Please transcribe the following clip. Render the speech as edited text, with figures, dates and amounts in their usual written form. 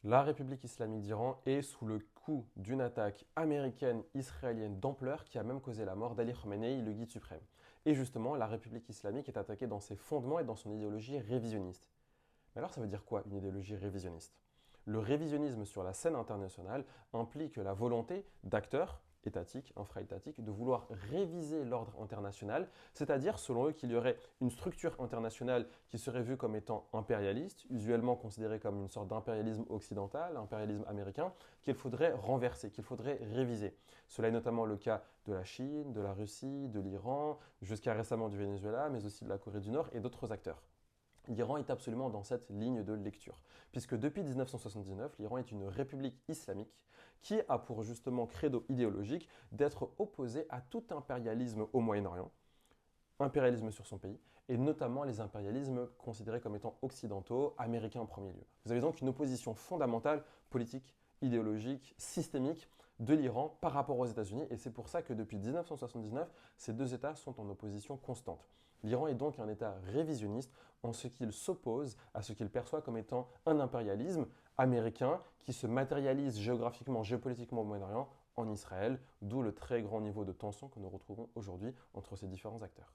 La République islamique d'Iran est sous le coup d'une attaque américaine-israélienne d'ampleur qui a même causé la mort d'Ali Khamenei, le guide suprême. Et justement, la République islamique est attaquée dans ses fondements et dans son idéologie révisionniste. Mais alors ça veut dire quoi une idéologie révisionniste? Le révisionnisme sur la scène internationale implique la volonté d'acteurs étatiques, infra-étatiques, de vouloir réviser l'ordre international, c'est-à-dire selon eux qu'il y aurait une structure internationale qui serait vue comme étant impérialiste, usuellement considérée comme une sorte d'impérialisme occidental, impérialisme américain, qu'il faudrait renverser, qu'il faudrait réviser. Cela est notamment le cas de la Chine, de la Russie, de l'Iran, jusqu'à récemment du Venezuela, mais aussi de la Corée du Nord et d'autres acteurs. L'Iran est absolument dans cette ligne de lecture, puisque depuis 1979, l'Iran est une république islamique qui a pour justement credo idéologique d'être opposé à tout impérialisme au Moyen-Orient, impérialisme sur son pays, et notamment les impérialismes considérés comme étant occidentaux, américains en premier lieu. Vous avez donc une opposition fondamentale, politique, idéologique, systémique de l'Iran par rapport aux États-Unis, et c'est pour ça que depuis 1979, ces deux États sont en opposition constante. L'Iran est donc un État révisionniste en ce qu'il s'oppose à ce qu'il perçoit comme étant un impérialisme américain qui se matérialise géographiquement, géopolitiquement au Moyen-Orient, en Israël, d'où le très grand niveau de tension que nous retrouvons aujourd'hui entre ces différents acteurs.